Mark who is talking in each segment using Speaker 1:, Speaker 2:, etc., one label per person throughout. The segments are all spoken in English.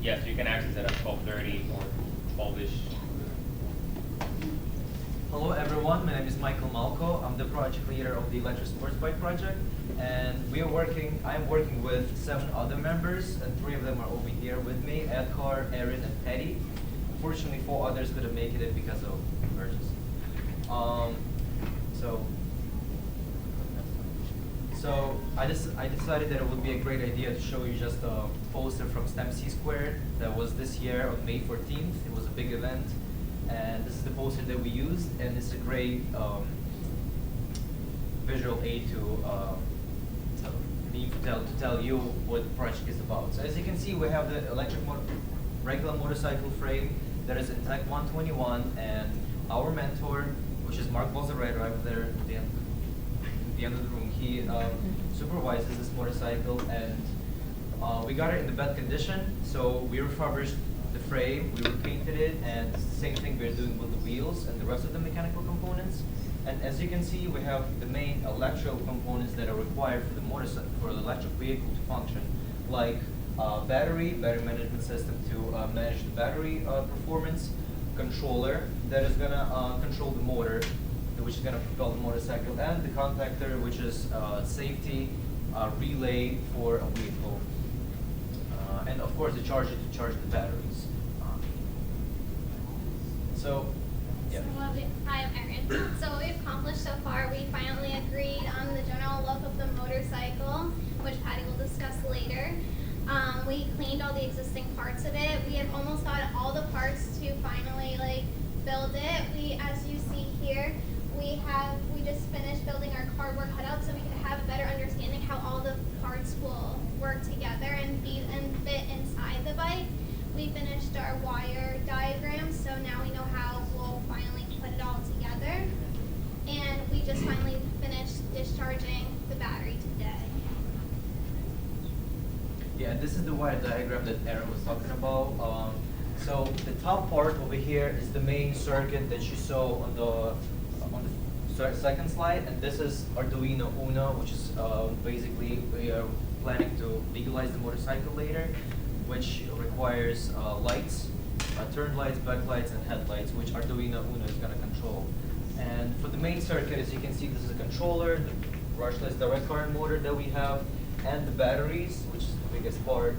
Speaker 1: Yes, you can access it at 12:30 or 12ish.
Speaker 2: Hello everyone, my name is Michael Malko. I'm the project leader of the Electric Sports Bike project, and I'm working with 7 other members, and 3 of them are over here with me, Edgar, Aaron, and Petty. Unfortunately, 4 others couldn't make it because of emergency. So I decided that it would be a great idea to show you just a poster from STEM C Squared that was this year on May 14th. It was a big event, and this is the poster that we used, and it's a great visual aid to tell you what the project is about. So as you can see, we have the regular motorcycle frame that is in Tech 121, and our mentor, which is Mark Bozzaretto right there at the end of the room, he supervises this motorcycle, and we got it in the bad condition, so we refurbished the frame, we repainted it, and same thing we're doing with the wheels and the rest of the mechanical components. And as you can see, we have the main electrical components that are required for the for the electric vehicle to function, like battery management system to manage the battery performance, controller that is gonna control the motor, which is gonna propel the motorcycle, and the contactor, which is safety relay for a vehicle, and of course the charger to charge the batteries. Yeah.
Speaker 3: Hi, I'm Erin. So what we've accomplished so far, we finally agreed on the general look of the motorcycle, which Patty will discuss later. We cleaned all the existing parts of it. We have almost got all the parts to finally build it. As you see here, we just finished building our cardboard cutout so we can have a better understanding how all the parts will work together and fit inside the bike. We finished our wire diagram, so now we know how we'll finally put it all together. And we just finally finished discharging the battery today.
Speaker 2: Yeah, this is the wire diagram that Aaron was talking about. So the top part over here is the main circuit that you saw on the second slide, and this is Arduino Uno, which is basically we are planning to legalize the motorcycle later, which requires lights, turn lights, backlights, and headlights, which Arduino Uno is going to control. And for the main circuit, as you can see, this is a controller, the brushless direct current motor that we have, and the batteries, which is the biggest part.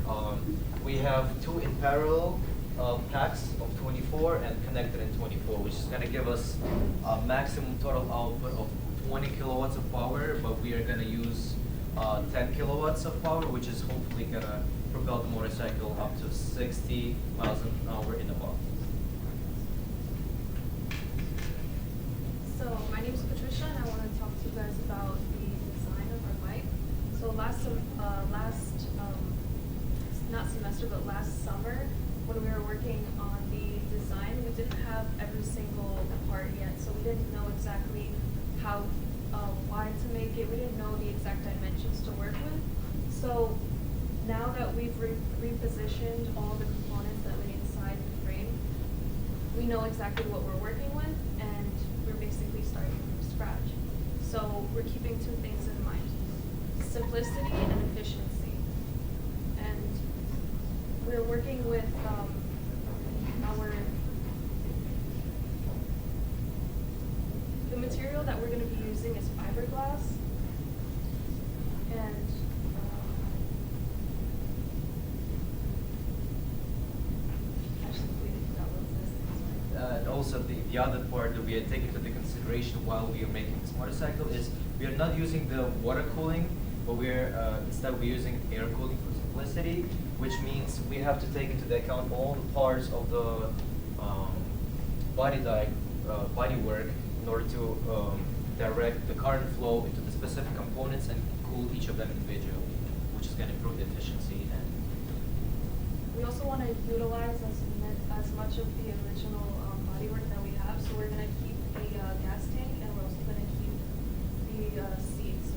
Speaker 2: We have 2 in parallel packs of 24 and connected in 24, which is going to give us a maximum total output of 20 kilowatts of power, but we are going to use 10 kilowatts of power, which is hopefully going to propel the motorcycle up to 60 miles an hour in a bar.
Speaker 4: So my name is Patricia, and I want to talk to you guys about the design of our bike. So not semester, but last summer, when we were working on the design, we didn't have every single part yet, so we didn't know exactly how wide to make it. We didn't know the exact dimensions to work with. So now that we've repositioned all the components that went inside the frame, we know exactly what we're working with, and we're basically starting from scratch. So we're keeping 2 things in mind: simplicity and efficiency. And we're working with the material that we're going to be using is fiberglass, and actually completely forgot what this is.
Speaker 2: And also the other part that we are taking into consideration while we are making this motorcycle is we are not using the water cooling, but instead we're using air cooling for simplicity, which means we have to take into account all the parts of the body work in order to direct the current flow into the specific components and cool each of them individually, which is going to improve the efficiency. And
Speaker 4: we also want to utilize as much of the original bodywork that we have. So we're going to keep the gas tank, and we're also going to keep the seats.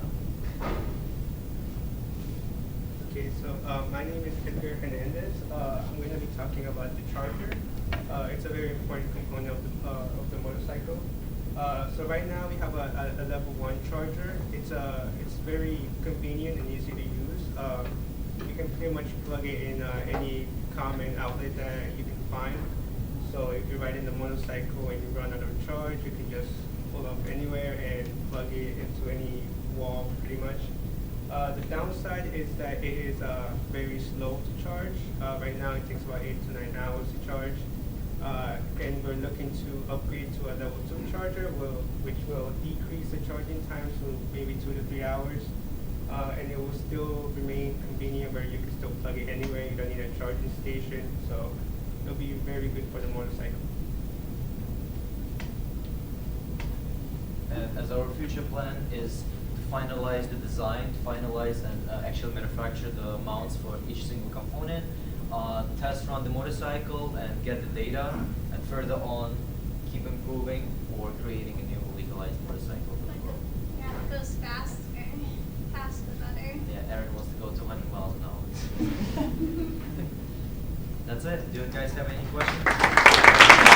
Speaker 5: Okay, so my name is Edgar Hernandez. I'm going to be talking about the charger. It's a very important component of the motorcycle. So right now we have a level 1 charger. It's very convenient and easy to use. You can pretty much plug it in any common that you can find. So if you're riding the motorcycle and you run out of charge, you can just pull up anywhere and plug it into any wall pretty much. The downside is that it is very slow to charge. Right now it takes about 8 to 9 hours to charge. And we're looking to upgrade to a level 2 charger, which will decrease the charging time to maybe 2 to 3 hours. And it will still remain convenient where you can still plug it anywhere. You don't need a charging station. So it'll be very good for the motorcycle.
Speaker 2: And as our future plan is to finalize the design, to finalize and actually manufacture the mounts for each single component, test run the motorcycle and get the data, and further on keep improving or creating a new legalized motorcycle for the world.
Speaker 3: Yeah, it goes faster. Faster better.
Speaker 2: Yeah, Aaron wants to go 200 miles an hour. That's it. Do you guys have any questions?